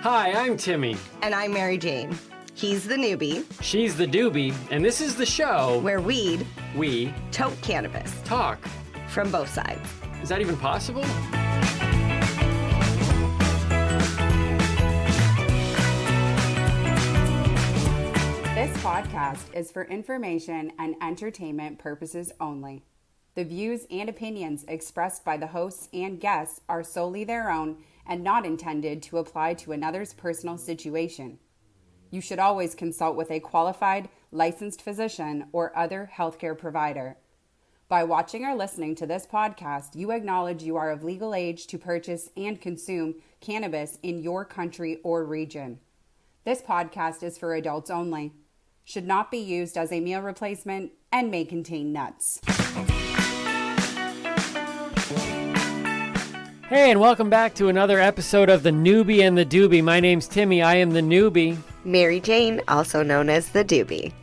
Hi, I'm Timmy. And I'm Marijane. He's the Noobie, She's the Doobie, and this is the show where we tote cannabis talk. from both sides. Is that even possible? This podcast is for information and entertainment purposes only. The views and opinions expressed by the hosts and guests are solely their own and not intended to apply to another's personal situation. You should always consult with a qualified, licensed physician or other healthcare provider. By watching or listening to this podcast, you acknowledge you are of legal age to purchase and consume cannabis in your country or region. This podcast is for adults only, should not be used as a meal replacement, and may contain nuts. Hey, and welcome back to another episode of the Noobie and the Doobie. My name's Timmy. I am the Noobie. Marijane, also known as the Doobie.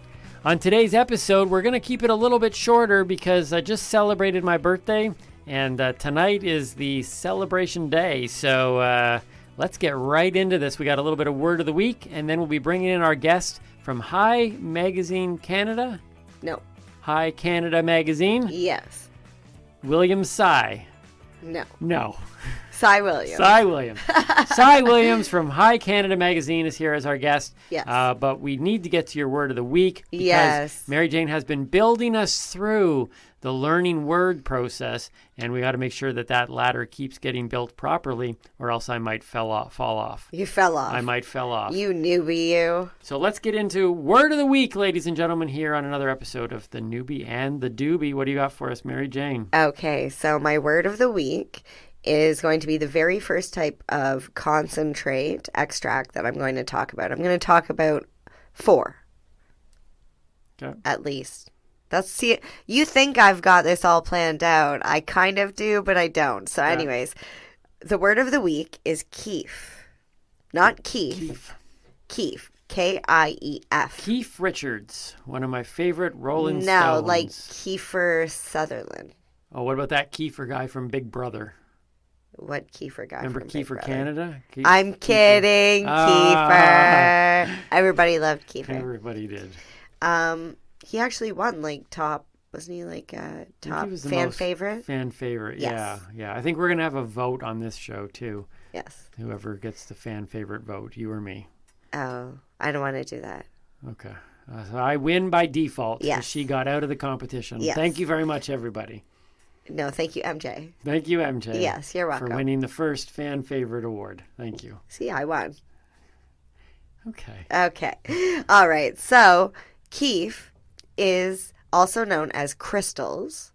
On today's episode, we're going to keep it a little bit shorter because I just celebrated my birthday, and tonight is the celebration day. So let's get right into this. We got a little bit of word of the week, and then we'll be bringing in our guest from High Magazine Canada. No. High Canada Magazine. Yes. William Cy. No. Cy Williams. Cy Williams. Cy Williams from High Canada Magazine is here as our guest. Yes. But we need to get to your word of the week because Yes. Marijane has been building us through the learning word process, and we got to make sure that that ladder keeps getting built properly, or else I might fall off. You fell off. I might fell off. You newbie, you. So let's get into word of the week, ladies and gentlemen, here on another episode of the Noobie and the Doobie. What do you got for us, Marijane? Okay, so my word of the week is going to be the very first type of concentrate extract that I'm going to talk about. I'm going to talk about 4. Okay. At least. See, you think I've got this all planned out. I kind of do, but I don't. So anyways, the word of the week is keef. Not keef. Keef. K-I-E-F. Keith Richards, one of my favorite Rolling Stones. No, like Kiefer Sutherland. Oh, what about that Kiefer guy from Big Brother? What Kiefer guy Remember from Big Kiefer Brother? Canada? I'm kidding, Kiefer. Everybody loved Kiefer. Everybody did. He actually won top, wasn't he top fan favorite? Fan favorite, Yes. yeah. I think we're going to have a vote on this show, too. Yes. Whoever gets the fan favorite vote, you or me. Oh, I don't want to do that. Okay. So I win by default. Yes. She got out of the competition. Yes. Thank you very much, everybody. No, thank you, MJ. Thank you, MJ. Yes, you're welcome. For winning the first fan favorite award. Thank you. See, I won. Okay. All right. So, keef is also known as crystals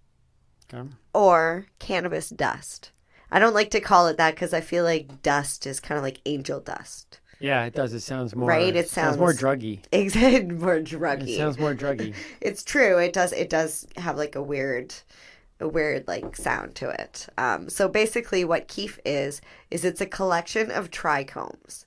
Okay. or cannabis dust. I don't like to call it that because I feel like dust is kind of like angel dust. Yeah, it does. It sounds more... Right? It sounds sounds more druggy. Exactly, more druggy. It sounds more druggy. It's true. It does have like a weird like sound to it. So basically what keef is it's a collection of trichomes.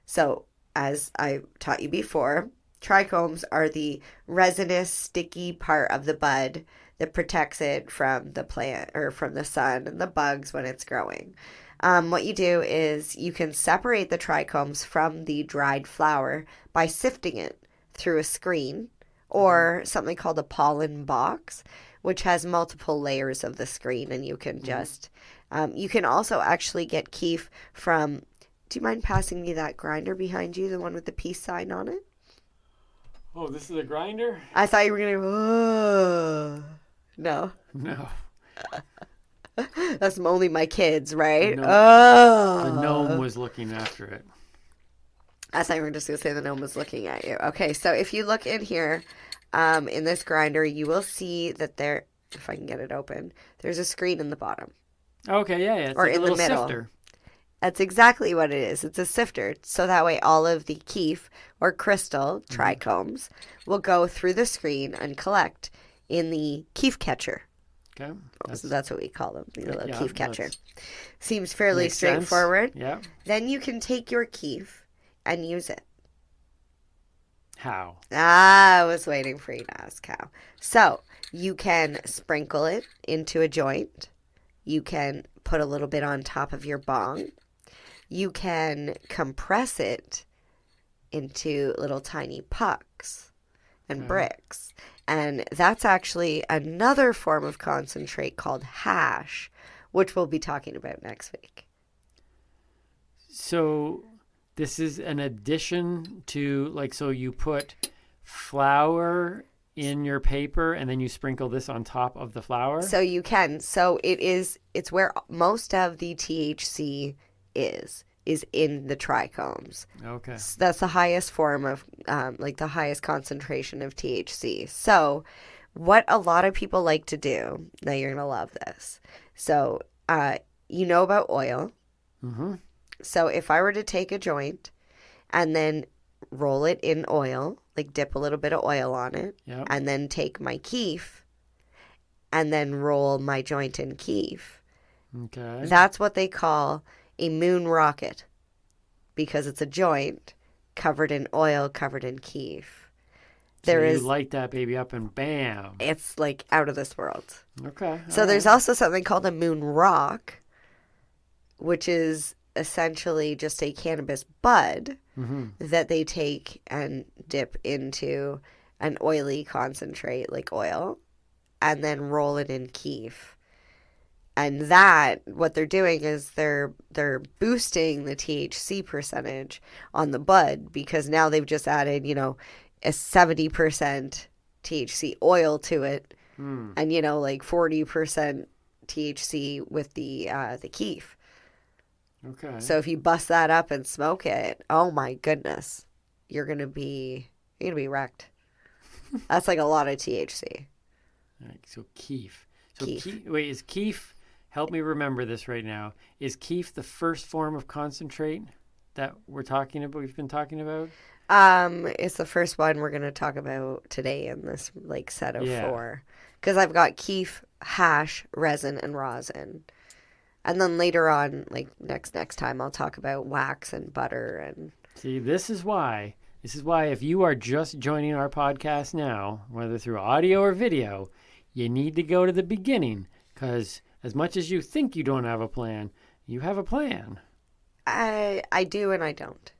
So as I taught you before, trichomes are the resinous, sticky part of the bud that protects it from the plant or from the sun and the bugs when it's growing. What you do is you can separate the trichomes from the dried flower by sifting it through a screen or something called a pollen box, which has multiple layers of the screen, and you can just, you can also actually get keef from, do you mind passing me that grinder behind you, the one with the peace sign on it? Oh, this is a grinder? I thought you were going to go, no. No. That's only my kids, right? The gnome was looking after it. I thought you were just going to say the gnome was looking at you. Okay, so if you look in here, in this grinder, you will see that there, if I can get it open, there's a screen in the bottom. Okay, yeah. It's or like in a little the middle. sifter. That's exactly what it is. It's a sifter. So that way all of the keef or crystal trichomes will go through the screen and collect in the keef catcher. Okay. So that's what we call them, the little keef catcher. That's- Seems fairly Makes sense. straightforward. Yeah. Then you can take your keef and use it. How? I was waiting for you to ask how. So you can sprinkle it into a joint. You can put a little bit on top of your bong. you can compress it into little tiny pucks and bricks. And that's actually another form of concentrate called hash, which we'll be talking about next week. So this is an addition to, like, so you put flour in your paper and then you sprinkle this on top of the flour? So you can. So it's where most of the THC is in the trichomes. Okay. So that's the highest form of, like the highest concentration of THC. So what a lot of people like to do, now you're going to love this. So you know about oil. Mm-hmm. So if I were to take a joint and then roll it in oil, like dip a little bit of oil on it, Yep. and then take my keef and then roll my joint in keef, Okay. that's what they call a moon rocket, because it's a joint covered in oil, covered in keef. So you light that baby up and bam. It's like out of this world. Okay. So there's also something called a moon rock, which is essentially just a cannabis bud that they take and dip into an oily concentrate like oil and then roll it in keef. And that, what they're doing is they're boosting the THC percentage on the bud, because now they've just added, a 70% THC oil to it, and like 40% THC with the keef. Okay. So if you bust that up and smoke it, oh my goodness, you're gonna be wrecked. That's like a lot of THC. All right, so keef. Keef. Wait, is keef? Help me remember this right now. Is keef the first form of concentrate that we're talking about? We've been talking about. It's the first one we're gonna talk about today in this like set of 4, because I've got keef, hash, resin, and rosin. And then later on, like next time, I'll talk about wax and butter and. See, this is why if you are just joining our podcast now, whether through audio or video, you need to go to the beginning, because as much as you think you don't have a plan, you have a plan. I do and I don't.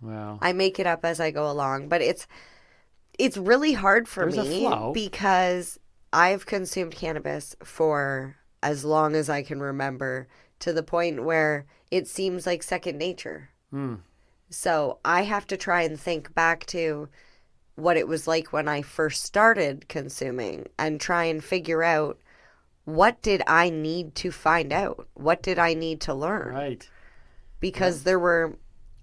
Well, I make it up as I go along, but it's really hard for There's a me flow. because I've consumed cannabis for as long as I can remember, to the point where it seems like second nature. So I have to try and think back to what it was like when I first started consuming and try and figure out, what did I need to find out? What did I need to learn? right. Because there were,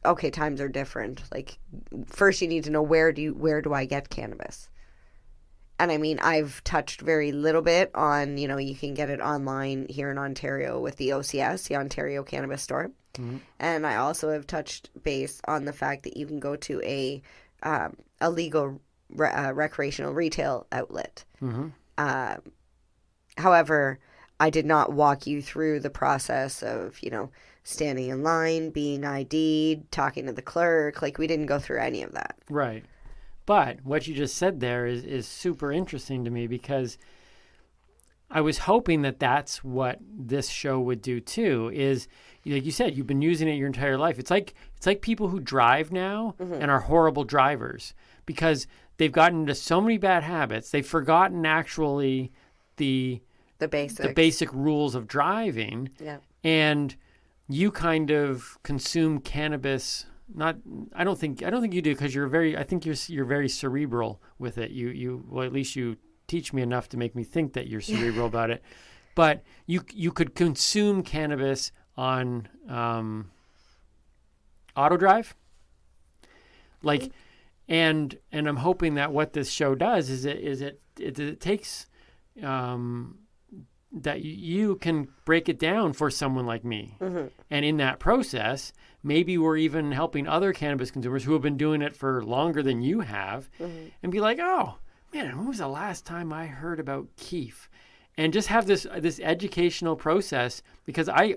times are different. Like, first you need to know where do I get cannabis? And I mean, I've touched very little bit on, you can get it online here in Ontario with the OCS, the Ontario Cannabis Store. And I also have touched base on the fact that you can go to a legal recreational retail outlet. However, I did not walk you through the process of, standing in line, being ID'd, talking to the clerk. Like, we didn't go through any of that. Right. But what you just said there is super interesting to me, because I was hoping that that's what this show would do too. Is, like you said, you've been using it your entire life. It's like people who drive now and are horrible drivers because they've gotten into so many bad habits. They've forgotten actually the basic rules of driving. Yeah. And you kind of consume cannabis. I don't think you do, because you're very cerebral with it. Well, at least you teach me enough to make me think that you're cerebral about it. But you could consume cannabis on auto drive, like, and I'm hoping that what this show does is it takes that you can break it down for someone like me. And in that process, maybe we're even helping other cannabis consumers who have been doing it for longer than you have, and be like, oh man, when was the last time I heard about keef? And just have this educational process, because I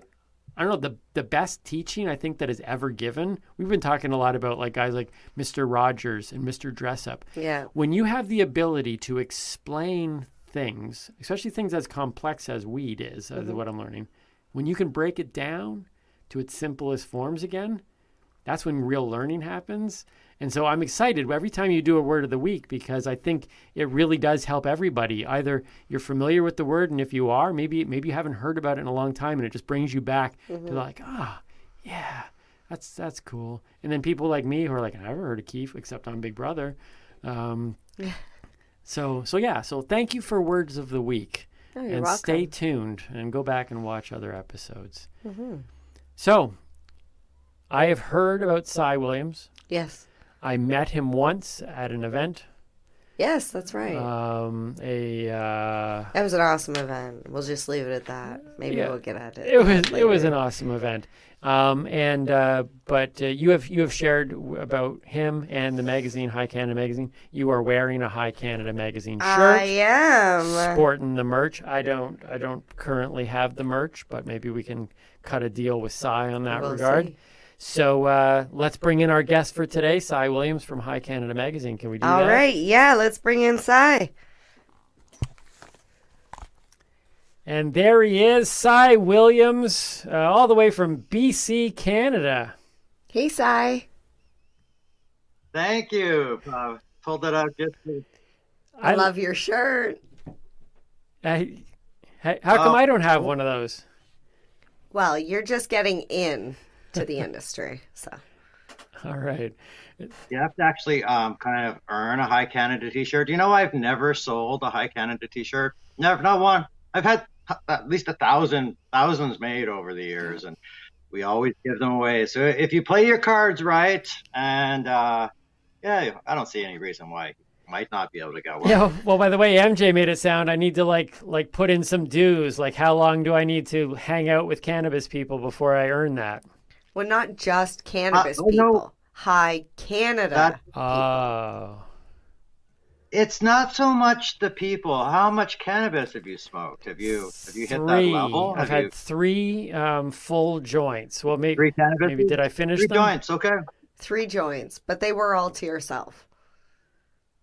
don't know, the best teaching I think that is ever given. We've been talking a lot about like guys like Mr. Rogers and Mr. Dressup. Yeah. When you have the ability to explain things, especially things as complex as weed is, what I'm learning, when you can break it down to its simplest forms again, that's when real learning happens. And so I'm excited every time you do a word of the week, because I think it really does help everybody. Either you're familiar with the word, and if you are, maybe you haven't heard about it in a long time, and it just brings you back to like, yeah, that's cool. And then people like me who are like, I never heard of Keith except on Big Brother. So thank you for words of the week. Oh, you're and welcome. Stay tuned and go back and watch other episodes. So I have heard about Cy Williams. Yes. I met him once at an event. Yes, that's right. That was an awesome event. We'll just leave it at that. Maybe we'll get at it. It was an awesome event. But you have shared about him and the magazine, High Canada Magazine. You are wearing a High Canada Magazine shirt. I am sporting the merch. I don't currently have the merch, but maybe we can cut a deal with Cy on that regard. See. So let's bring in our guest for today, Cy Williams from High Canada Magazine. Can we do that? All right, yeah, let's bring in Cy. And there he is, Cy Williams, all the way from BC, Canada. Hey, Cy. Thank you. Pulled it out just to... I love your shirt. How come I don't have one of those? Well, you're just getting in to the industry, so. All right. You have to actually kind of earn a High Canada t-shirt. You know, I've never sold a High Canada t-shirt. Never, not one. I've had at least thousands made over the years, and we always give them away. So if you play your cards right, and I don't see any reason why you might not be able to get one. Yeah. Well, by the way, MJ made it sound I need to like put in some dues. Like, how long do I need to hang out with cannabis people before I earn that? Well, not just cannabis people. No. High Canada people. Oh. It's not so much the people. How much cannabis have you smoked? Have you hit that level? I've had 3 full joints. Well, maybe 3 cannabis. Maybe did I finish 3 them? joints. Okay. 3 joints, but they were all to yourself.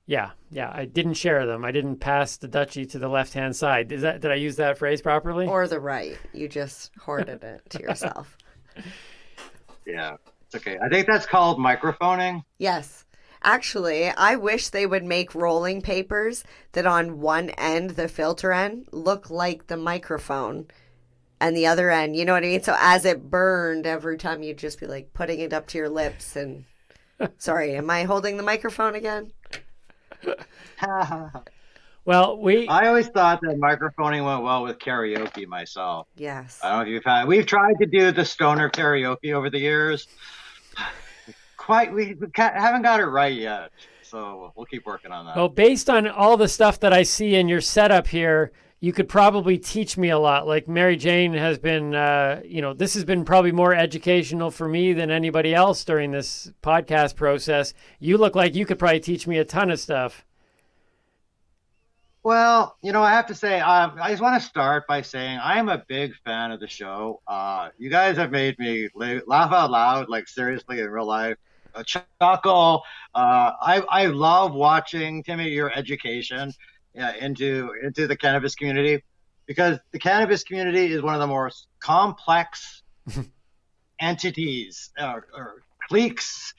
Yeah. I didn't share them. I didn't pass the Dutchie to the left-hand side. Did I use that phrase properly? Or the right. You just hoarded it to yourself. Yeah, it's okay. I think that's called microphoning. Yes. Actually, I wish they would make rolling papers that on one end, the filter end, look like the microphone, and the other end, you know what I mean? So as it burned, every time you'd just be like putting it up to your lips and... Sorry, am I holding the microphone again? Well, I always thought that microphoning went well with karaoke myself. Yes. I don't know if you've had... We've tried to do the stoner karaoke over the years. We haven't got it right yet, so we'll keep working on that. Well, based on all the stuff that I see in your setup here, you could probably teach me a lot. Like Marijane has been, this has been probably more educational for me than anybody else during this podcast process. You look like you could probably teach me a ton of stuff. Well, I have to say, I just want to start by saying I am a big fan of the show. You guys have made me laugh out loud, like seriously in real life. Chuckle. I love watching, Timmy, your education into the cannabis community, because the cannabis community is one of the most complex entities or cliques,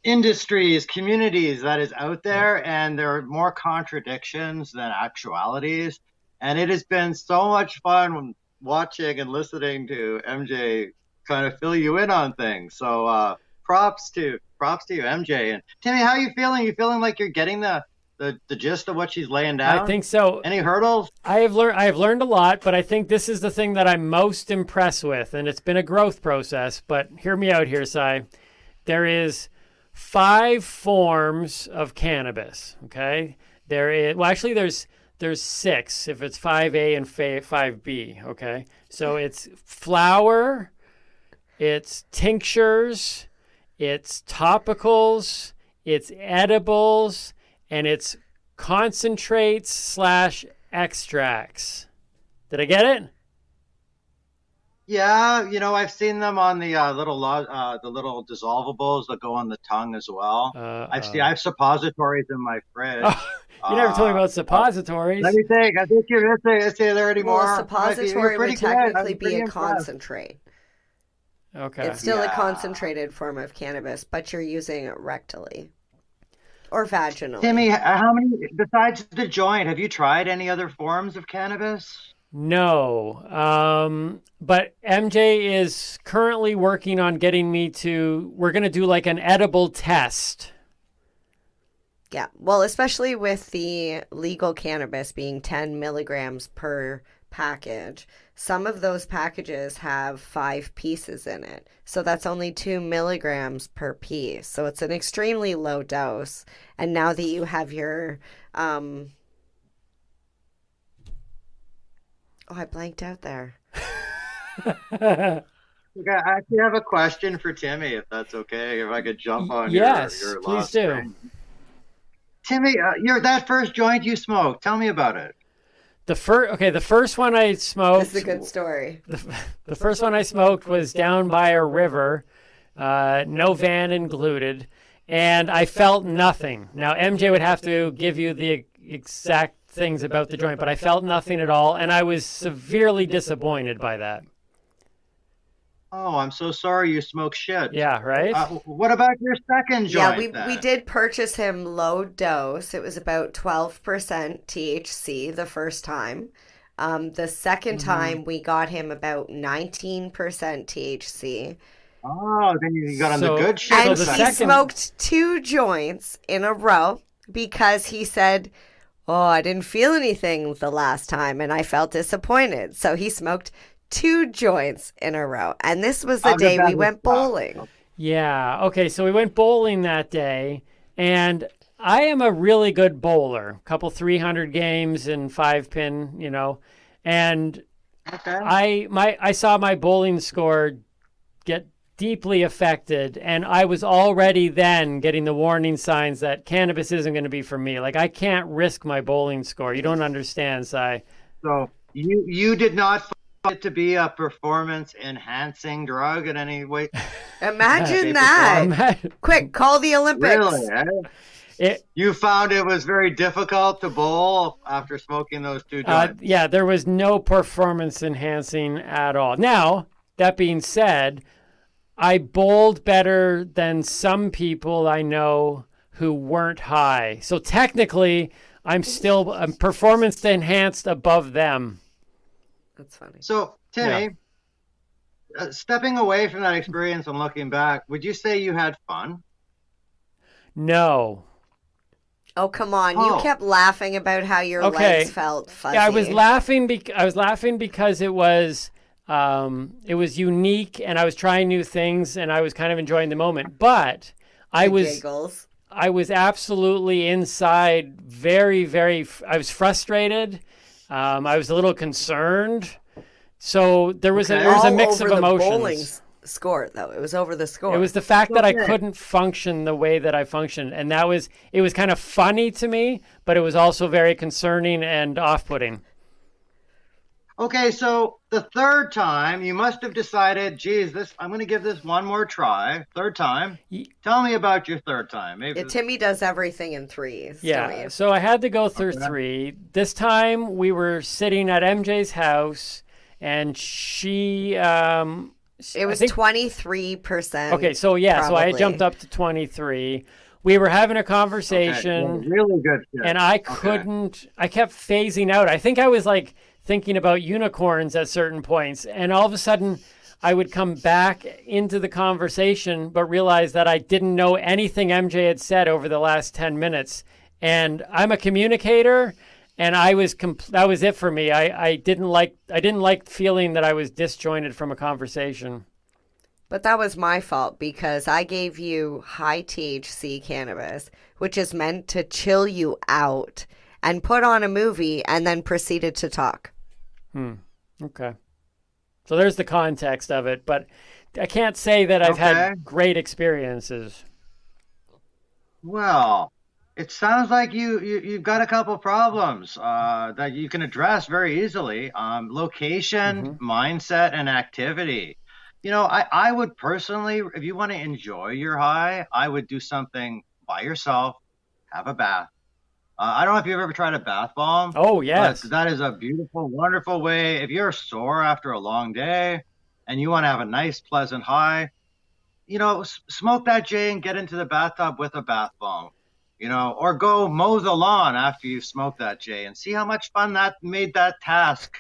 industries, communities that is out there, and there are more contradictions than actualities. And it has been so much fun watching and listening to MJ kind of fill you in on things. So props to you, MJ. And Timmy, how are you feeling? You feeling like you're getting the gist of what she's laying down? I think so. Any hurdles? I have learned a lot, but I think this is the thing that I'm most impressed with, and it's been a growth process. But hear me out here, Cy. There is 5 forms of cannabis. Okay, there's 6 if it's 5A and 5B. Okay, so it's flower, it's tinctures, it's topicals, it's edibles, and it's concentrates / extracts. Did I get it? Yeah, I've seen them on the little dissolvables that go on the tongue as well. I have suppositories in my fridge. Oh, you never told me about suppositories. Let me think. I think you're not there anymore. Well, a suppository would technically be a concentrate. Okay. It's still a Yeah. concentrated form of cannabis, but you're using it rectally or vaginally. Timmy, how many, besides the joint, have you tried any other forms of cannabis? No. But MJ is currently working on getting me to, we're going to do like an edible test. Yeah. Well, especially with the legal cannabis being 10 milligrams per package, some of those packages have 5 pieces in it. So that's only 2 milligrams per piece. So it's an extremely low dose. And now that you have your, oh, I blanked out there. Okay, I actually have a question for Timmy, if that's okay. If I could jump on Yes, your please last do. train. Timmy, that first joint you smoked, tell me about it. The first one I smoked. This is a good story. The first one I smoked was down by a river, no van included, and I felt nothing. Now, MJ would have to give you the exact things about the joint, but I felt nothing at all, and I was severely disappointed by that. Oh, I'm so sorry you smoked shit. Yeah, right? What about your second joint? Yeah, we did purchase him low dose. It was about 12% THC the first time. The second time we got him about 19% THC. Oh, then you got on So- the good shit. And the he second- smoked 2 joints in a row because he said, "Oh, I didn't feel anything the last time and I felt disappointed." So he smoked 2 joints in a row. And this was the How did day that we went look? bowling. Yeah. Okay. So we went bowling that day, and I am a really good bowler. A couple 300 games and 5-pin, and Okay. I saw my bowling score get deeply affected, and I was already then getting the warning signs that cannabis isn't going to be for me. Like, I can't risk my bowling score. You don't understand, Si. So you did not find it to be a performance enhancing drug in any way? Imagine Shape or that. form? Quick, call the Olympics. Really? Eh? You found it was very difficult to bowl after smoking those 2 joints? Yeah, there was no performance enhancing at all. Now, that being said, I bowled better than some people I know who weren't high. So technically, I'm performance enhanced above them. That's funny. So, Timmy, stepping away from that experience and looking back, would you say you had fun? No. Oh, come on. Oh. You kept laughing about how your Okay. legs felt fuzzy. Yeah, I was laughing. I was laughing because it was unique, and I was trying new things, and I was kind of enjoying the moment. But I was Giggles. absolutely inside, very, very. I was frustrated. I was a little concerned. So there was Okay. there was a All mix of over the bowling emotions. score, though. It was over the score. It was the fact that I Okay. couldn't function the way that I functioned, and it was kind of funny to me, but it was also very concerning and off-putting. Okay, so the third time, you must have decided, geez, I'm going to give this one more try. Third time. Tell me about your third time. Maybe. Yeah, Timmy does everything in 3s. Yeah, Don't you? so I had to go through Okay. 3. This time we were sitting at MJ's house, and she It was 23%. Okay, so yeah, so I had probably. jumped up to 23. We were having a Okay, conversation, yeah, really good shit. and I Okay. couldn't. I kept phasing out. I think I was like thinking about unicorns at certain points, and all of a sudden I would come back into the conversation, but realize that I didn't know anything MJ had said over the last 10 minutes. And I'm a communicator, and that was it for me. I didn't like feeling that I was disjointed from a conversation. But that was my fault because I gave you high THC cannabis, which is meant to chill you out, and put on a movie and then proceeded to talk. Okay. So there's the context of it, but I can't say that I've Okay. had great experiences. Well, it sounds like you've got a couple problems that you can address very easily. Location, mindset, and activity. I would personally, if you want to enjoy your high, I would do something by yourself, have a bath. I don't know if you've ever tried a bath bomb. Oh, yes. But that is a beautiful, wonderful way. If you're sore after a long day and you want to have a nice, pleasant high, smoke that J and get into the bathtub with a bath bomb, or go mow the lawn after you smoke that J and see how much fun that made that task.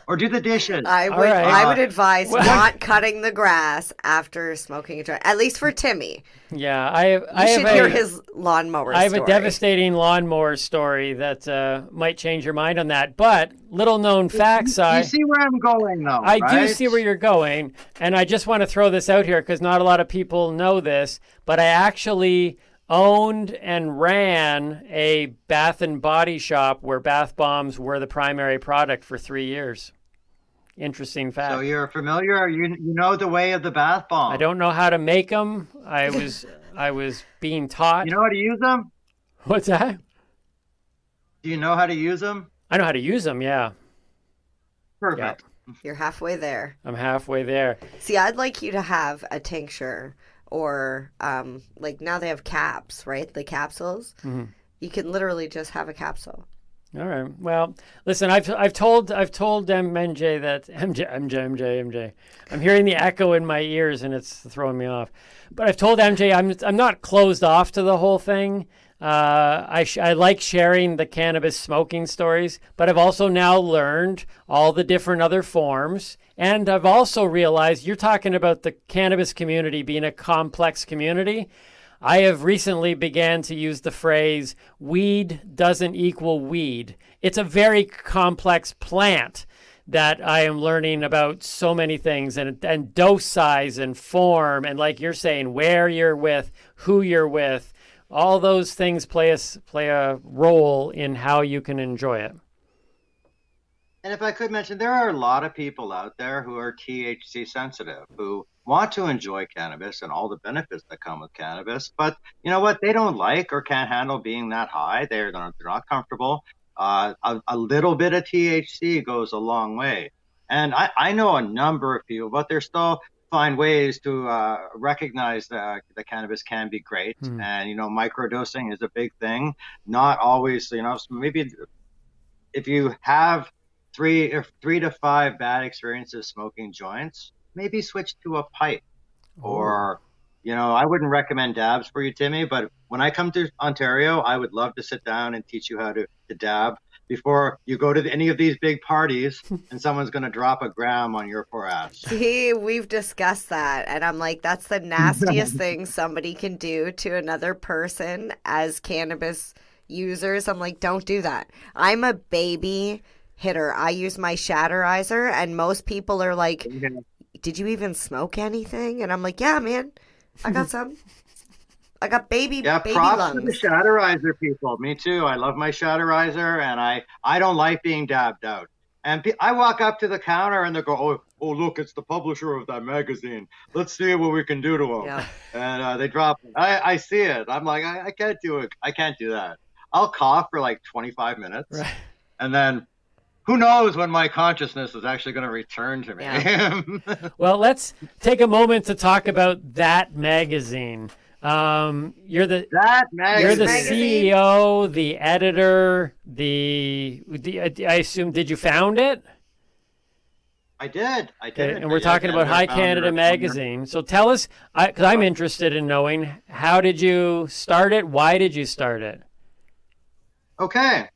Or do the dishes. I would advise not cutting the grass after smoking a joint, at least for Timmy. Yeah, I should hear his lawnmower story. I have a devastating lawnmower story that might change your mind on that. But little known facts. You see where I'm going, though. I right? do see where you're going, and I just want to throw this out here because not a lot of people know this. But I actually owned and ran a bath and body shop where bath bombs were the primary product for 3 years. Interesting fact. So you're familiar, you know the way of the bath bomb. I don't know how to make them. I was being taught. You know how to use them? What's that? Do you know how to use them? I know how to use them, yeah. Perfect. Yeah. You're halfway there. I'm halfway there. See, I'd like you to have a tincture or like now they have caps, right? The capsules. Mm-hmm. You can literally just have a capsule. All right. Well, listen, I've told MJ that MJ. I'm hearing the echo in my ears and it's throwing me off. But I've told MJ I'm not closed off to the whole thing. I like sharing the cannabis smoking stories, but I've also now learned all the different other forms. And I've also realized you're talking about the cannabis community being a complex community. I have recently began to use the phrase, weed doesn't equal weed. It's a very complex plant that I am learning about so many things and dose size and form. And like you're saying, where you're with, who you're with, all those things play a role in how you can enjoy it. And if I could mention, there are a lot of people out there who are THC sensitive, who want to enjoy cannabis and all the benefits that come with cannabis. But you know what? They don't like or can't handle being that high. They're not comfortable. A little bit of THC goes a long way. And I know a number of people, but they're still find ways to recognize that cannabis can be great. And, microdosing is a big thing. Not always, so maybe if you have 3 to 5 bad experiences smoking joints, maybe switch to a pipe. Or, I wouldn't recommend dabs for you, Timmy, but when I come to Ontario, I would love to sit down and teach you how to dab before you go to any of these big parties and someone's going to drop a gram on your poor ass. See, we've discussed that. And I'm like, that's the nastiest thing somebody can do to another person as cannabis users. I'm like, don't do that. I'm a baby hitter. I use my shatterizer, and most people are like, did you even smoke anything? And I'm like, yeah, man, I got some. I got baby props lungs. to the shatterizer people. Me too. I love my shatterizer, and I don't like being dabbed out. And I walk up to the counter, and they go, oh, look, it's the publisher of that magazine. Let's see what we can do to them. Yeah. And they drop it. I see it. I'm like, I can't do it. I can't do that. I'll cough for like 25 minutes, right. And then who knows when my consciousness is actually going to return to me. Yeah. Well, let's take a moment to talk about that magazine. You're the CEO, the editor, I assume, did you found it? I did. And we're talking about High Canada Magazine. So tell us, because I'm interested in knowing, how did you start it? Why did you start it? Okay.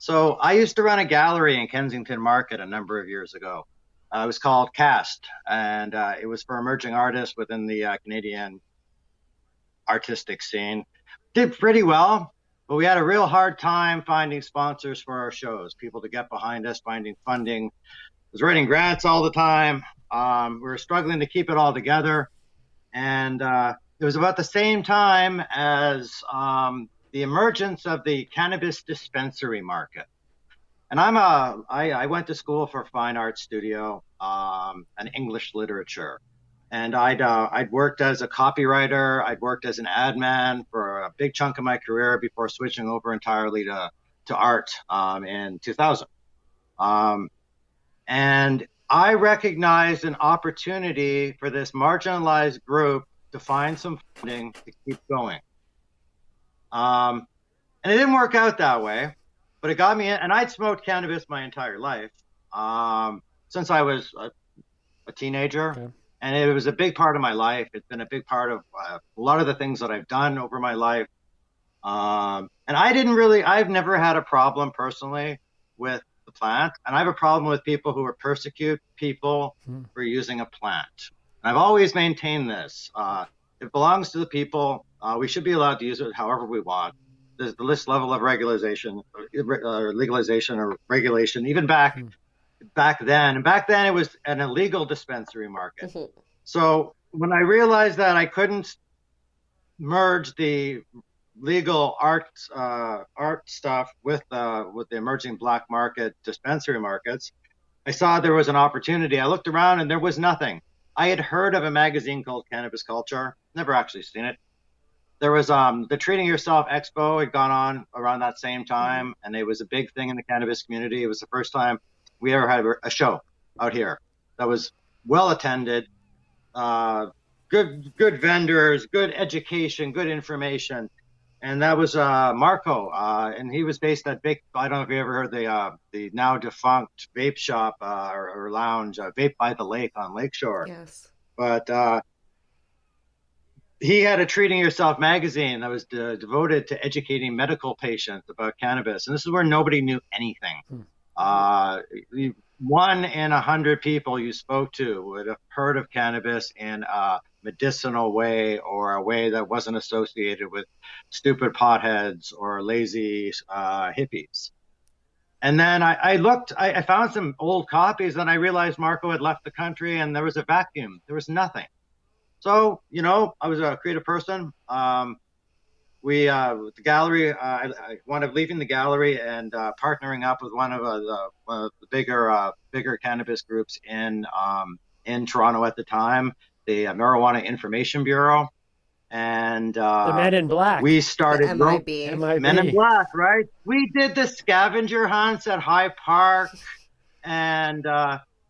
So I used to run a gallery in Kensington Market a number of years ago. It was called Cast, and it was for emerging artists within the Canadian artistic scene. Did pretty well, but we had a real hard time finding sponsors for our shows, people to get behind us, finding funding. I was writing grants all the time. We were struggling to keep it all together. And it was about the same time as the emergence of the cannabis dispensary market. And I went to school for fine arts studio and English literature. And I'd worked as a copywriter. I'd worked as an ad man for a big chunk of my career before switching over entirely to art in 2000. And I recognized an opportunity for this marginalized group to find some funding to keep going. And it didn't work out that way, but it got me in. And I'd smoked cannabis my entire life since I was a teenager. Okay. And it was a big part of my life. It's been a big part of a lot of the things that I've done over my life. And I've never had a problem personally with the plant. And I have a problem with people who persecute people for using a plant. And I've always maintained this. It belongs to the people. We should be allowed to use it however we want. There's this level of legalization or regulation, even back then. And back then it was an illegal dispensary market. So when I realized that I couldn't merge the legal art stuff with the emerging black market dispensary markets, I saw there was an opportunity. I looked around and there was nothing. I had heard of a magazine called Cannabis Culture, never actually seen it. There was the Treating Yourself Expo had gone on around that same time, and it was a big thing in the cannabis community. It was the first time we ever had a show out here that was well attended, good vendors, good education, good information. And that was Marco, and he was based at I don't know if you ever heard the now defunct vape shop or lounge, Vape by the Lake on Lakeshore. Yes. But he had a Treating Yourself magazine that was devoted to educating medical patients about cannabis. And this is where nobody knew anything. 1 in 100 people you spoke to would have heard of cannabis in a medicinal way or a way that wasn't associated with stupid potheads or lazy hippies. And then I found some old copies, and I realized Marco had left the country and there was a vacuum. There was nothing. So, I was a creative person. With the gallery, I wound up leaving the gallery and partnering up with one of the bigger cannabis groups in Toronto at the time, the Marijuana Information Bureau. And the Men in Black. We started MIB. Men in Black, right? We did the scavenger hunts at High Park and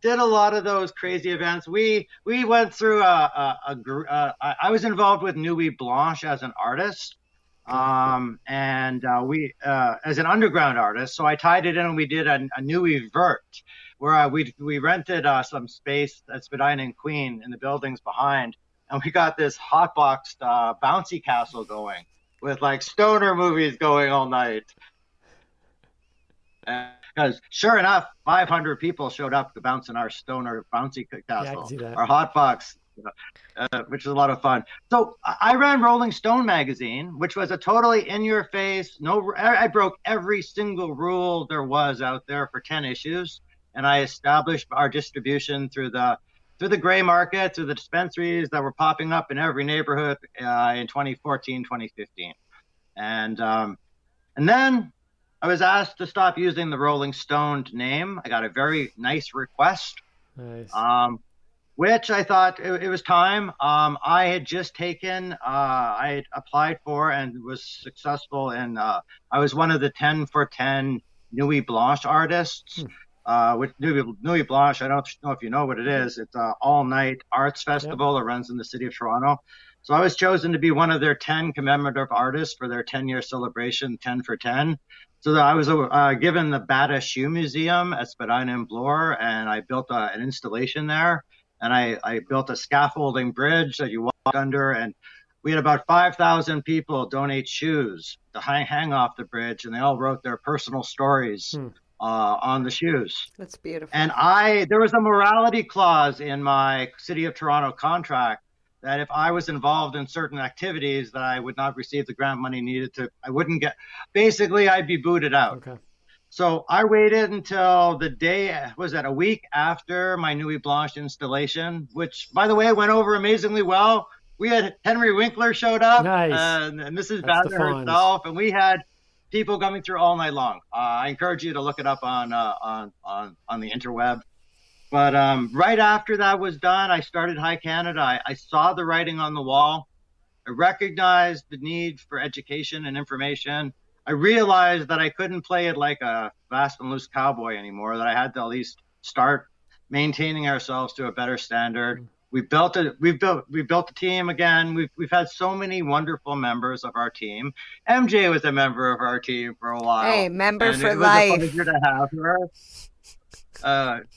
did a lot of those crazy events. We went through I was involved with Noobie Blanche as an artist. And we as an underground artist, so I tied it in and we did a Noobie Vert, where we rented some space at Spadina and Queen in the buildings behind, and we got this hotboxed bouncy castle going with like stoner movies going all night. Because sure enough, 500 people showed up to bounce in our stoner bouncy castle, Yeah, I can see that. our hotbox. Which was a lot of fun. So I ran Rolling Stone magazine, which was a totally in-your-face. I broke every single rule there was out there for 10 issues, and I established our distribution through the gray market, through the dispensaries that were popping up in every neighborhood in 2014, 2015, and then I was asked to stop using the Rolling Stone name. I got a very nice request. Nice. Which I thought it was time. I had just I had applied for and was successful in, I was one of the 10 for 10 Nuit Blanche artists. With Nuit Blanche, I don't know if you know what it is. It's an all-night arts festival that runs in the city of Toronto. So I was chosen to be one of their 10 commemorative artists for their 10-year celebration, 10 for 10. So I was given the Bata Shoe Museum at Spadina and Bloor, and I built an installation there. And I built a scaffolding bridge that you walk under, and we had about 5,000 people donate shoes to hang off the bridge, and they all wrote their personal stories on the shoes. That's beautiful. And there was a morality clause in my City of Toronto contract that if I was involved in certain activities that I would not receive the grant money needed basically I'd be booted out. Okay. So I waited until the day, a week after my Nuit Blanche installation, which, by the way, went over amazingly well. We had Henry Winkler showed up, Nice. and Mrs. Bader herself, and we had people coming through all night long. I encourage you to look it up on the interweb. But right after that was done, I started High Canada. I saw the writing on the wall. I recognized the need for education and information. I realized that I couldn't play it like a fast and loose cowboy anymore, that I had to at least start maintaining ourselves to a better standard. We built a team again. We've had so many wonderful members of our team. MJ was a member of our team for a while. Hey, member and for it was life. a pleasure to have her.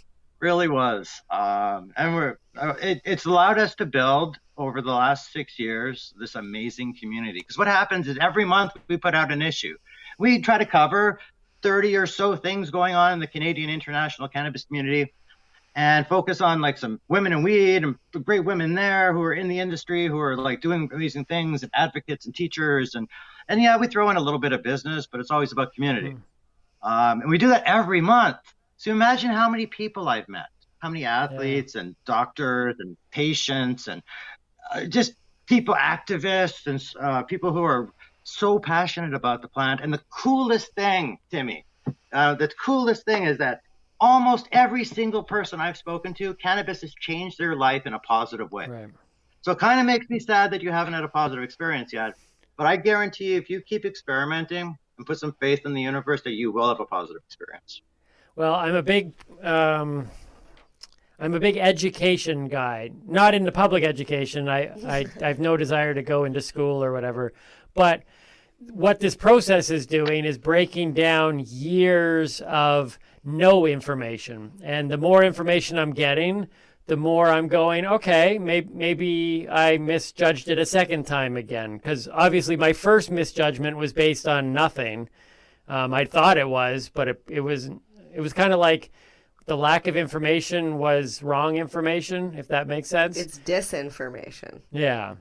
Really was. And it's allowed us to build over the last 6 years this amazing community. Because what happens is every month we put out an issue. We try to cover 30 or so things going on in the Canadian international cannabis community and focus on like some women in weed and great women there who are in the industry, who are like doing amazing things, and advocates and teachers. And yeah, we throw in a little bit of business, but it's always about community. And we do that every month. So imagine how many people I've met, how many athletes and doctors and patients and just people, activists and people who are so passionate about the plant. And the coolest thing, Timmy, the coolest thing is that almost every single person I've spoken to, cannabis has changed their life in a positive way. Right. So it kind of makes me sad that you haven't had a positive experience yet. But I guarantee you, if you keep experimenting and put some faith in the universe, that you will have a positive experience. Well, I'm a big education guy. Not into public education. I've no desire to go into school or whatever. But what this process is doing is breaking down years of no information. And the more information I'm getting, the more I'm going, okay, maybe I misjudged it a second time again. Because obviously my first misjudgment was based on nothing. I thought it was, but it was kind of like the lack of information was wrong information, if that makes sense. It's disinformation. Yeah.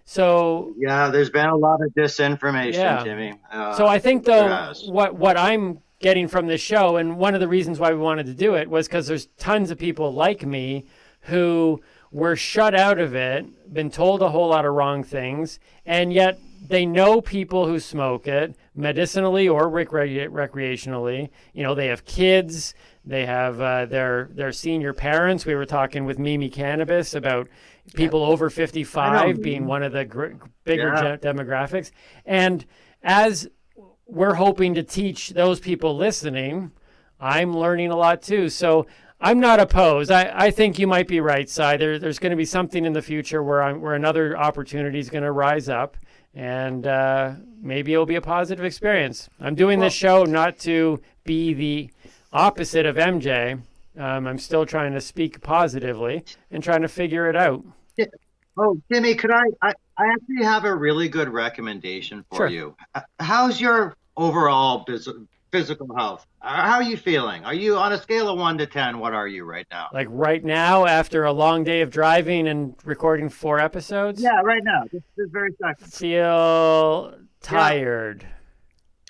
So yeah, there's been a lot of disinformation, Timmy. So I think though what I'm getting from this show, and one of the reasons why we wanted to do it was because there's tons of people like me who were shut out of it, been told a whole lot of wrong things, and yet they know people who smoke it medicinally or recreationally. You know, they have kids, they have their senior parents. We were talking with Mimi Cannabis about people over 55 being one of the bigger demographics. And as we're hoping to teach those people listening, I'm learning a lot too. So I'm not opposed. I think you might be right, Si. There's going to be something in the future where another opportunity is going to rise up, and maybe it'll be a positive experience. I'm doing this show not to be the opposite of MJ. I'm still trying to speak positively and trying to figure it out. Oh, Timmy, could I actually have a really good recommendation for you. How's your overall physical health? How are you feeling? Are you on a scale of 1 to 10? What are you right now? Like right now, after a long day of driving and recording 4 episodes? Yeah, right now. This very second. Feel tired.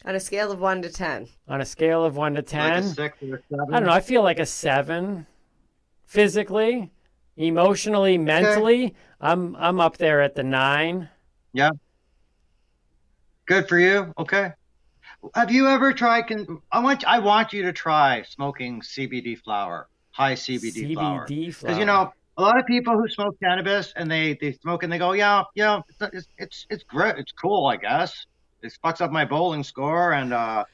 On a scale of 1 to 10. On a scale of 1 to 10? Like a 6 or a 7? I don't know. I feel like a 7. Physically, emotionally, mentally, I'm up there at the 9. Yeah. Good for you. Okay. Have you ever tried? I want you to try smoking CBD flower, high CBD flower. Because you know a lot of people who smoke cannabis and they smoke and they go, it's great, it's cool, I guess. It fucks up my bowling score and I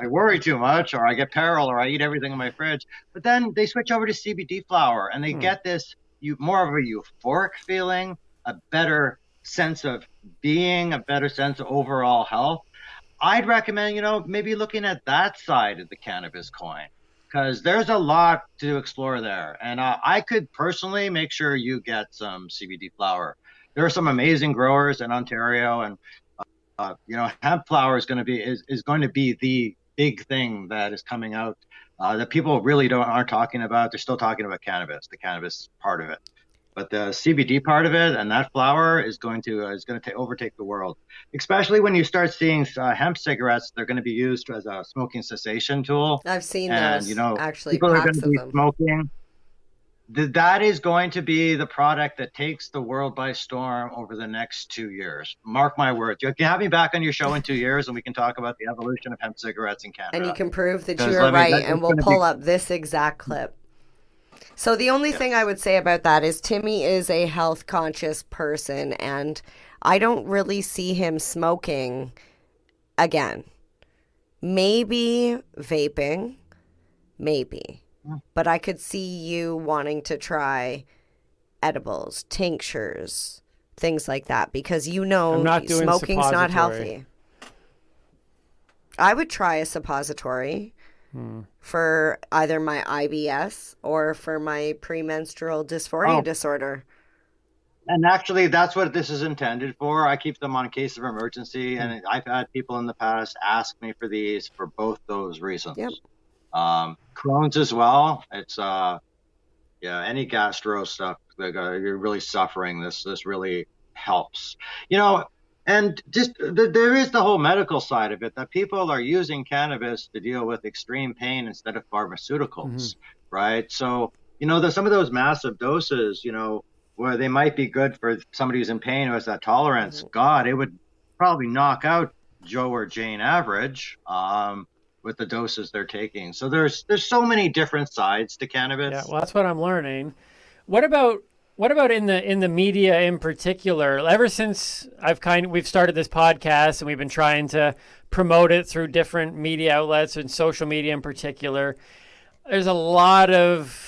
worry too much, or I get peril, or I eat everything in my fridge. But then they switch over to CBD flower and they get this more of a euphoric feeling, a better sense of being, a better sense of overall health. I'd recommend, maybe looking at that side of the cannabis coin, because there's a lot to explore there. And I could personally make sure you get some CBD flower. There are some amazing growers in Ontario, and hemp flower is going to be the big thing that is coming out that people really aren't talking about. They're still talking about cannabis, the cannabis part of it. But the CBD part of it and that flower is going to overtake the world, especially when you start seeing hemp cigarettes. They're going to be used as a smoking cessation tool. I've seen and, those. Actually, people are going packs to be of them. smoking. That is going to be the product that takes the world by storm over the next 2 years. Mark my words. You can have me back on your show in 2 years, and we can talk about the evolution of hemp cigarettes in Canada. And you can prove that you are right, and we'll pull up this exact clip. So the only thing I would say about that is Timmy is a health conscious person, and I don't really see him smoking again. Maybe vaping, maybe. But I could see you wanting to try edibles, tinctures, things like that, because smoking's not healthy. I would try a suppository. for either my IBS or for my premenstrual dysphoria Oh. disorder. And actually, that's what this is intended for. I keep them on case of emergency, and I've had people in the past ask me for these for both those reasons. Yep. Crohn's as well. It's any gastro stuff. You're really suffering. This really helps. And just there is the whole medical side of it, that people are using cannabis to deal with extreme pain instead of pharmaceuticals, right? So there's some of those massive doses, where they might be good for somebody who's in pain who has that tolerance. God, it would probably knock out Joe or Jane average with the doses they're taking. So there's so many different sides to cannabis. Yeah, well, that's what I'm learning. What about in the media in particular? Ever since we've started this podcast and we've been trying to promote it through different media outlets and social media in particular, there's a lot of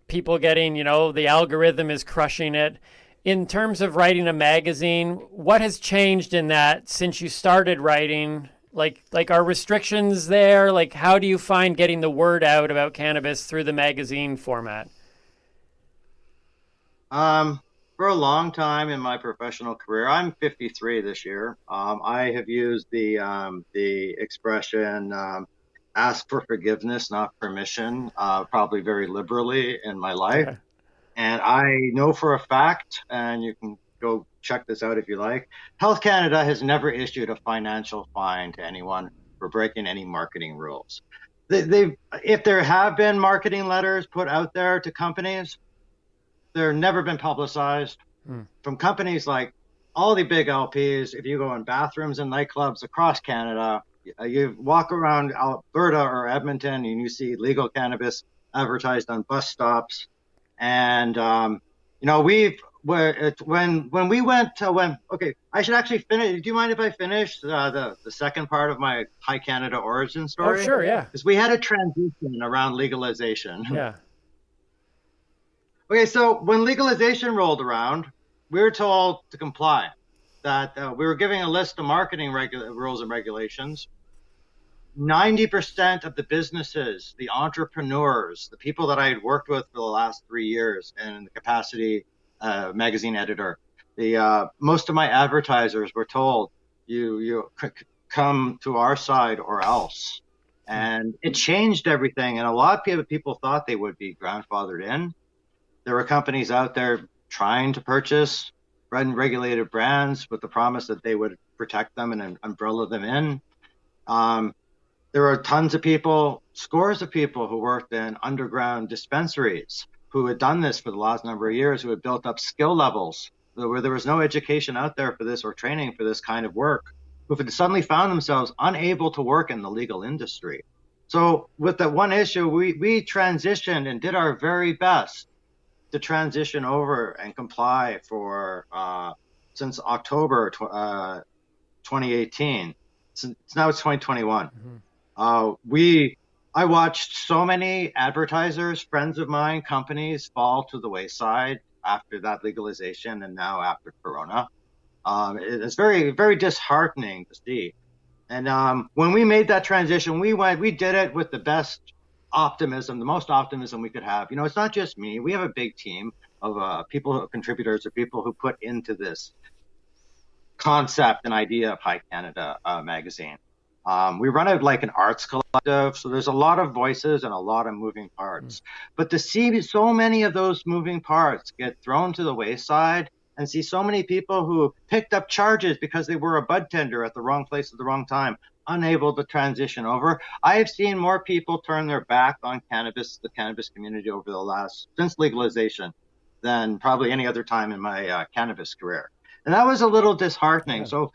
people getting, the algorithm is crushing it. In terms of writing a magazine, what has changed in that since you started writing? Like are restrictions there? Like, how do you find getting the word out about cannabis through the magazine format? For a long time in my professional career, I'm 53 this year. I have used the expression ask for forgiveness, not permission, probably very liberally in my life. Okay. And I know for a fact, and you can go check this out if you like, Health Canada has never issued a financial fine to anyone for breaking any marketing rules. If there have been marketing letters put out there to companies, they're never been publicized from companies like all the big LPs. If you go in bathrooms and nightclubs across Canada, you walk around Alberta or Edmonton and you see legal cannabis advertised on bus stops. And, when we went to I should actually finish. Do you mind if I finish the second part of my High Canada origin story? Oh, sure, yeah. Because we had a transition around legalization. Yeah. Okay, so when legalization rolled around, we were told to comply, that we were giving a list of marketing rules and regulations. 90% of the businesses, the entrepreneurs, the people that I had worked with for the last 3 years in the capacity magazine editor, most of my advertisers were told, you come to our side or else. And it changed everything. And a lot of people thought they would be grandfathered in. There were companies out there trying to purchase regulated brands with the promise that they would protect them and umbrella them in. There were tons of people, scores of people who worked in underground dispensaries who had done this for the last number of years, who had built up skill levels where there was no education out there for this or training for this kind of work, who had suddenly found themselves unable to work in the legal industry. So with that one issue, we transitioned and did our very best to transition over and comply for since October 2018. Now it's 2021. I watched so many advertisers, friends of mine, companies fall to the wayside after that legalization and now after Corona. It's very, very disheartening to see. And when we made that transition, we did it with the best optimism, the most optimism we could have. It's not just me. We have a big team of contributors, or people who put into this concept and idea of High Canada magazine. We run it like an arts collective, so there's a lot of voices and a lot of moving parts. But to see so many of those moving parts get thrown to the wayside, and see so many people who picked up charges because they were a bud tender at the wrong place at the wrong time, unable to transition over. I have seen more people turn their back on cannabis, the cannabis community, since legalization, than probably any other time in my cannabis career. And that was a little disheartening. Yeah. So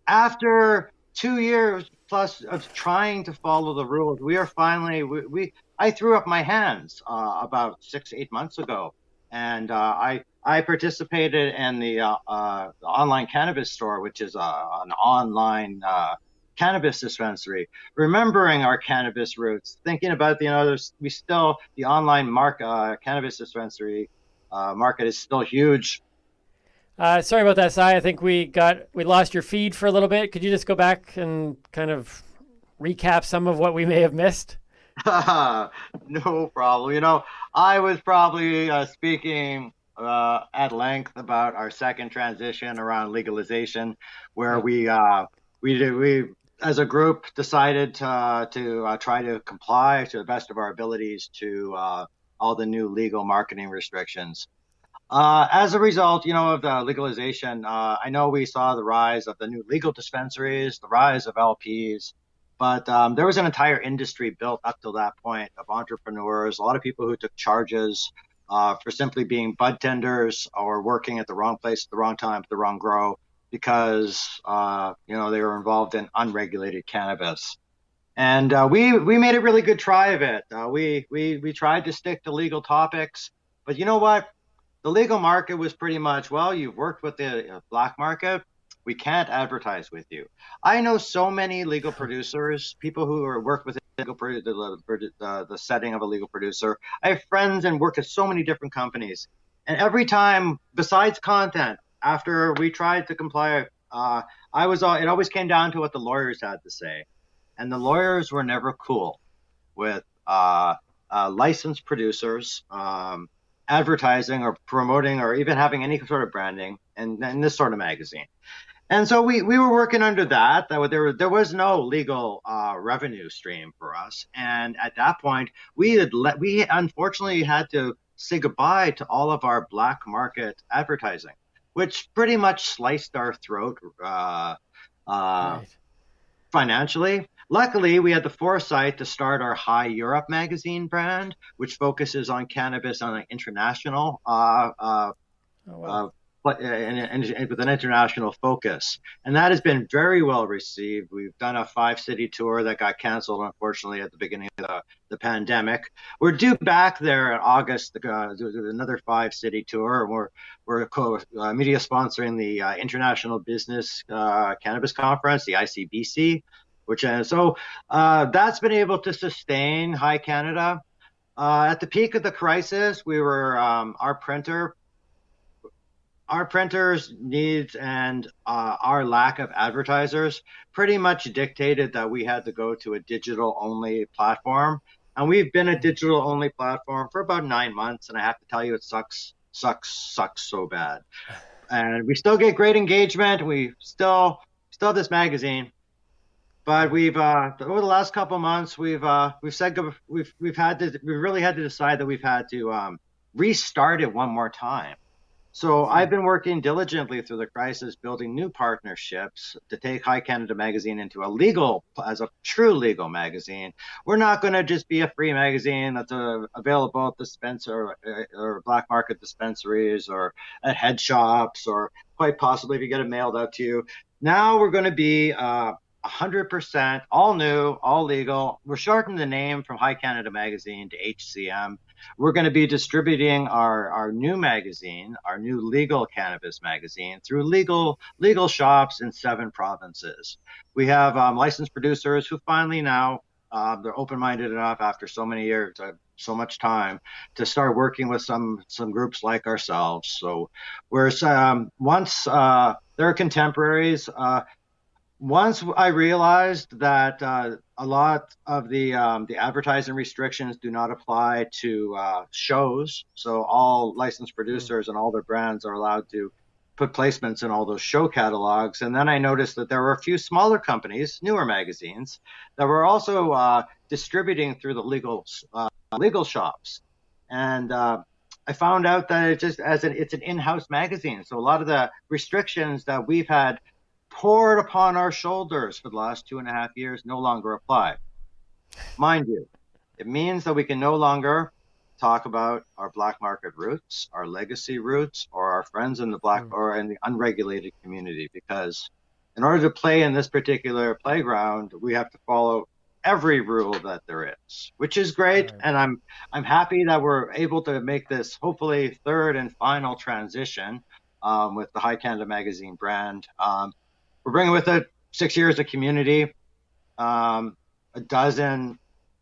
after 2 years plus of trying to follow the rules, we are finally, I threw up my hands about 6-8 months ago. And I participated in the online cannabis store, which is an online cannabis dispensary, remembering our cannabis roots, thinking about, the online cannabis dispensary market is still huge. Sorry about that, Sai. I think we lost your feed for a little bit. Could you just go back and kind of recap some of what we may have missed? No problem. I was probably speaking at length about our second transition around legalization, where Yeah. we as a group decided to try to comply to the best of our abilities to all the new legal marketing restrictions. As a result, of the legalization, I know we saw the rise of the new legal dispensaries, the rise of LPs, but there was an entire industry built up to that point of entrepreneurs, a lot of people who took charges for simply being bud tenders or working at the wrong place at the wrong time, at the wrong grow, because they were involved in unregulated cannabis. And we made a really good try of it. We tried to stick to legal topics, but you know what? The legal market was pretty much, well, you've worked with the black market. We can't advertise with you. I know so many legal producers, people who are work with the setting of a legal producer. I have friends and work at so many different companies. And every time, besides content, after we tried to comply, it always came down to what the lawyers had to say. And the lawyers were never cool with licensed producers advertising or promoting or even having any sort of branding in this sort of magazine. And so we were working under that there was no legal revenue stream for us. And at that point, we unfortunately had to say goodbye to all of our black market advertising, which pretty much sliced our throat Right. financially. Luckily, we had the foresight to start our High Europe magazine brand, which focuses on cannabis on an international Oh, wow. and with an international focus. And that has been very well received. We've done a 5-city tour that got canceled, unfortunately, at the beginning of the pandemic. We're due back there in August to do another 5-city tour. And we're media sponsoring the International Business Cannabis Conference, the ICBC, which that's been able to sustain High Canada. At the peak of the crisis, we were our printers' needs and our lack of advertisers pretty much dictated that we had to go to a digital-only platform. And we've been a digital-only platform for about 9 months, and I have to tell you, it sucks so bad. And we still get great engagement. We still have this magazine. But we've over the last couple of months, we've really had to decide that we've had to restart it one more time. So I've been working diligently through the crisis, building new partnerships to take High Canada Magazine into as a true legal magazine. We're not going to just be a free magazine that's available at dispenser or black market dispensaries or at head shops or quite possibly if you get it mailed out to you. Now we're going to be 100% all new, all legal. We're shortening the name from High Canada Magazine to HCM. We're going to be distributing our new magazine, our new legal cannabis magazine, through legal shops in 7 provinces. We have licensed producers who finally now they're open-minded enough after so many years, so much time, to start working with some groups like ourselves. So once they're contemporaries. Once I realized that a lot of the advertising restrictions do not apply to shows, so all licensed producers and all their brands are allowed to put placements in all those show catalogs. And then I noticed that there were a few smaller companies, newer magazines, that were also distributing through the legal shops. And I found out that it's an in-house magazine, so a lot of the restrictions that we've had poured upon our shoulders for the last 2.5 years no longer apply. Mind you, it means that we can no longer talk about our black market roots, our legacy roots, or our friends in the black or in the unregulated community, because in order to play in this particular playground, we have to follow every rule that there is, which is great. Right. And I'm happy that we're able to make this hopefully third and final transition with the High Canada Magazine brand. We're bringing with it 6 years of community, a dozen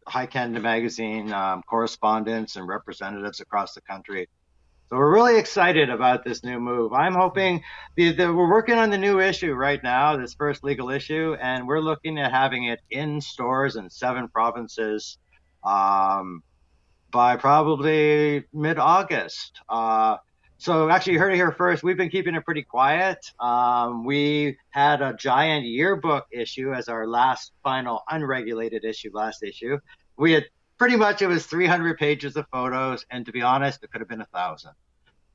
High Canada Magazine correspondents and representatives across the country. So we're really excited about this new move. I'm hoping we're working on the new issue right now, this first legal issue, and we're looking at having it in stores in 7 provinces by probably mid-August. So actually, you heard it here first. We've been keeping it pretty quiet. We had a giant yearbook issue as our last final unregulated issue, last issue. We had pretty much, it was 300 pages of photos. And to be honest, it could have been 1,000.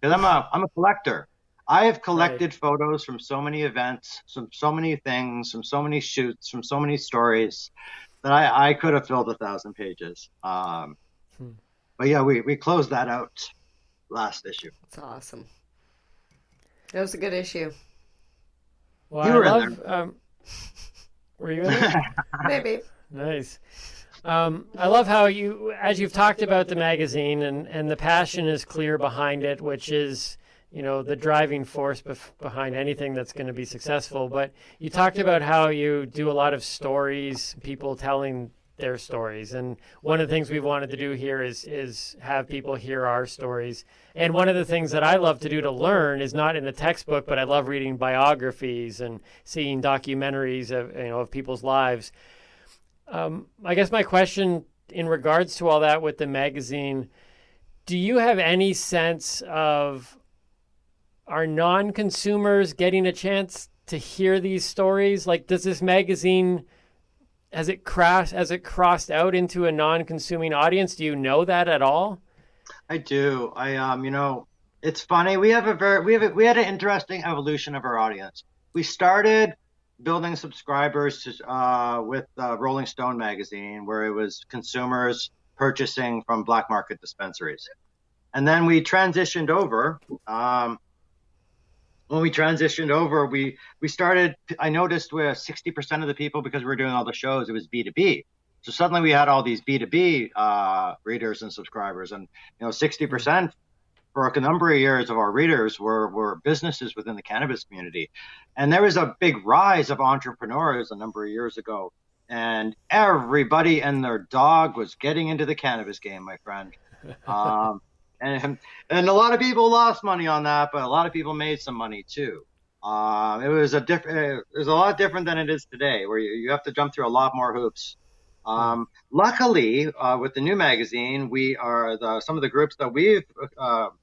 Because I'm a collector. I have collected photos from so many events, from so many things, from so many shoots, from so many stories that I could have filled 1,000 pages. But yeah, we closed that out last issue. That's awesome. That was a good issue. Well, You were in there. Were you in there? Maybe. Nice. I love how as you've talked about the magazine, and the passion is clear behind it, which is, the driving force behind anything that's going to be successful. But you talked about how you do a lot of stories, people telling their stories. And one of the things we've wanted to do here is have people hear our stories. And one of the things that I love to do to learn is not in the textbook, but I love reading biographies and seeing documentaries of people's lives. I guess my question in regards to all that with the magazine, do you have any sense of are non-consumers getting a chance to hear these stories? Like, does this magazine, has it crossed out into a non-consuming audience? Do you know that at all? I do. It's funny. We had an interesting evolution of our audience. We started building subscribers with Rolling Stone magazine, where it was consumers purchasing from black market dispensaries. And then we transitioned over. When we transitioned over, we started, I noticed where 60% of the people, because we were doing all the shows, it was B2B. So suddenly we had all these B2B readers and subscribers, and 60% for a number of years of our readers were businesses within the cannabis community. And there was a big rise of entrepreneurs a number of years ago, and everybody and their dog was getting into the cannabis game, my friend. And a lot of people lost money on that, but a lot of people made some money too. It was a lot different than it is today, where you have to jump through a lot more hoops. Luckily, with the new magazine, we are some of the groups that we've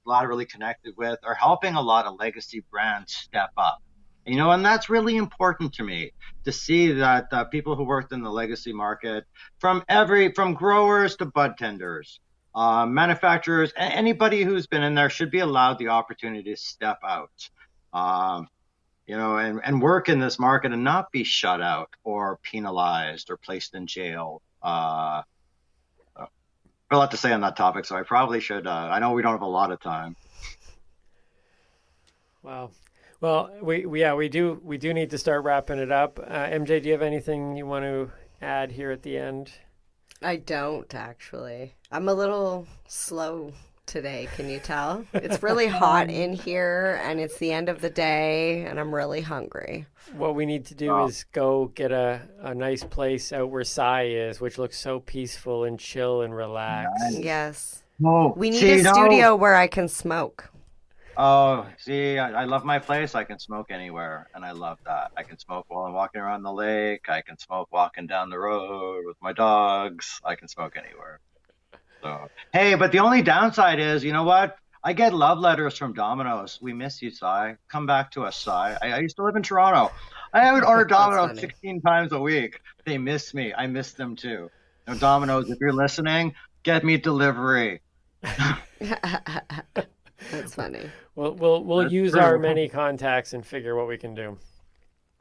laterally connected with are helping a lot of legacy brands step up. And that's really important to me, to see that people who worked in the legacy market, from growers to bud tenders, manufacturers, anybody who's been in there should be allowed the opportunity to step out. And work in this market and not be shut out or penalized or placed in jail. A lot to say on that topic, so I probably should. I know we don't have a lot of time. Wow. Well, we do need to start wrapping it up. MJ, do you have anything you want to add here at the end? I don't, actually. I'm a little slow today, can you tell? It's really hot in here, and it's the end of the day, and I'm really hungry. What we need to do is go get a nice place out where Sai is, which looks so peaceful and chill and relaxed. Yes. Oh, we need a studio where I can smoke. Oh, see, I love my place. I can smoke anywhere, and I love that. I can smoke while I'm walking around the lake. I can smoke walking down the road with my dogs. I can smoke anywhere. So, hey, but the only downside is, you know what? I get love letters from Domino's. We miss you, Sai. Come back to us, Sai. I used to live in Toronto. I would order Domino's 16 times a week. They miss me. I miss them too. Domino's, if you're listening, get me delivery. That's funny. We'll use our many contacts and figure what we can do.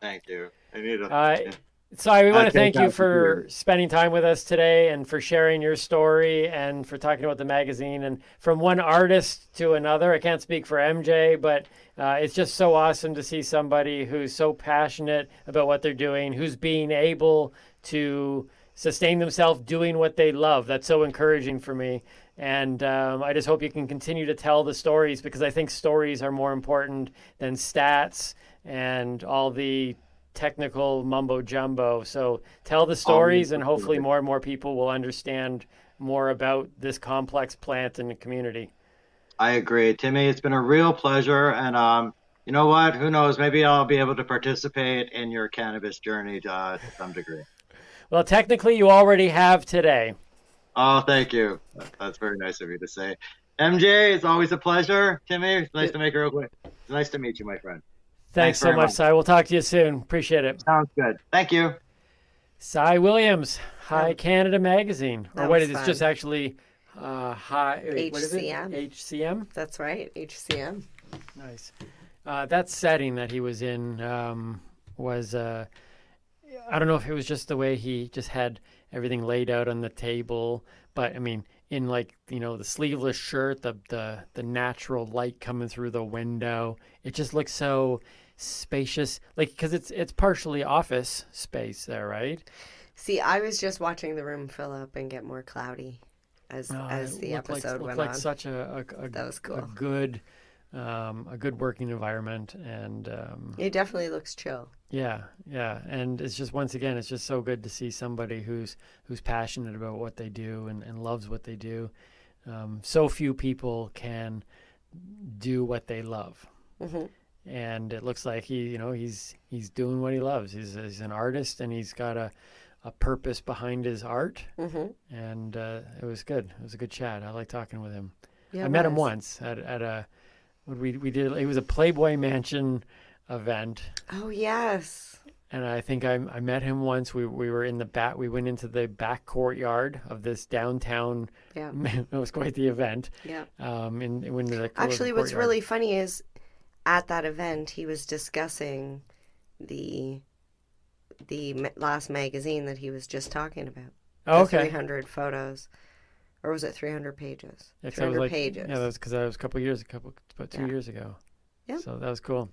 Thank you. I need a... Sai, we want to thank you for spending time with us today and for sharing your story and for talking about the magazine. And from one artist to another, I can't speak for MJ, but it's just so awesome to see somebody who's so passionate about what they're doing, who's being able to sustain themselves doing what they love. That's so encouraging for me. And I just hope you can continue to tell the stories, because I think stories are more important than stats and all the technical mumbo jumbo. So tell the stories, and hopefully more and more people will understand more about this complex plant and the community. I agree, Timmy. It's been a real pleasure, and you know what? Who knows? Maybe I'll be able to participate in your cannabis journey to some degree. Well, technically, you already have today. Oh, thank you. That's very nice of you to say. MJ, it's always a pleasure. Timmy, it's nice to make it real quick. It's nice to meet you, my friend. Thanks so very much, Cy. We'll talk to you soon. Appreciate it. Sounds good. Thank you. Cy Williams, High Canada Magazine. Or That what was is it? It's fun. just actually High. Wait, what is it? HCM. HCM. That's right, HCM. Nice. That setting that he was in was, I don't know if it was just the way he just had everything laid out on the table, but I mean, in like, the sleeveless shirt, the natural light coming through the window, it just looks so spacious, like, because it's partially office space there, right? See, I was just watching the room fill up and get more cloudy as the episode went like on. such a That was cool. a good working environment, and It definitely looks chill. yeah, and it's just, once again, it's just so good to see somebody who's passionate about what they do and loves what they do. So few people can do what they love. Mm-hmm. And it looks like he's doing what he loves. He's an artist, and he's got a purpose behind his art. Mm-hmm. And it was good. It was a good chat. I like talking with him. Yeah, I met him once at a we did. It was a Playboy Mansion event, Oh, yes. and I think I met him once. We were in the back. We went into the back courtyard of this downtown. Yeah. It was quite the event. Yeah. Actually, what's really funny is at that event, he was discussing the last magazine that he was just talking about. Oh, The okay. 300 photos. Or was it 300 pages? Yeah, 'cause 300 pages. Yeah, that was because I was about 2 years ago. Yeah. So that was cool.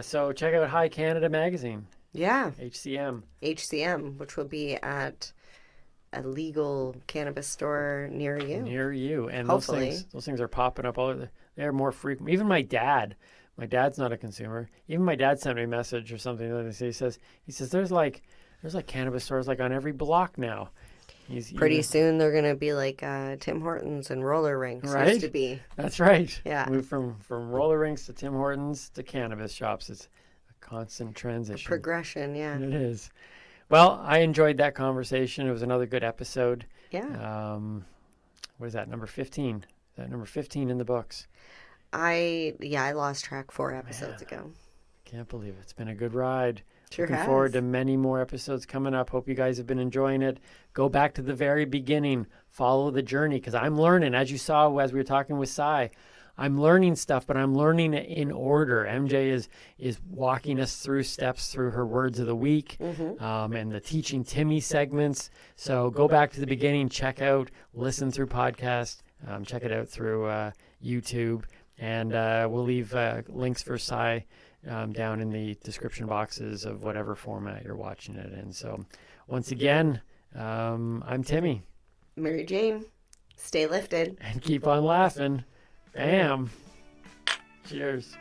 So check out High Canada Magazine, Yeah. HCM. HCM, which will be at a legal cannabis store near you. Near you. And Hopefully. those things are popping up all over. They're more frequent. Even my dad's not a consumer. Even my dad sent me a message or something that he says there's like cannabis stores like on every block now. Pretty soon they're going to be like Tim Hortons and roller rinks Right? used to be. That's right. Yeah. Move from roller rinks to Tim Hortons to cannabis shops. It's a constant transition. Progression, yeah. It is. Well, I enjoyed that conversation. It was another good episode. Yeah. What is that, number 15? Is that number 15 in the books? I lost track 4 episodes ago. Can't believe it. It's been a good ride. Sure Looking has. forward to many more episodes coming up. Hope you guys have been enjoying it. Go back to the very beginning. Follow the journey, because I'm learning. As you saw as we were talking with Cy, I'm learning stuff, but I'm learning it in order. MJ is walking us through steps through her words of the week, and the Teaching Timmy segments. So go back to the beginning, check out, listen through podcast, check it out through YouTube, and we'll leave links for Cy down in the description boxes of whatever format you're watching it in. So once again, I'm Timmy. Mary Jane, stay lifted. And keep on laughing. Bam. Cheers.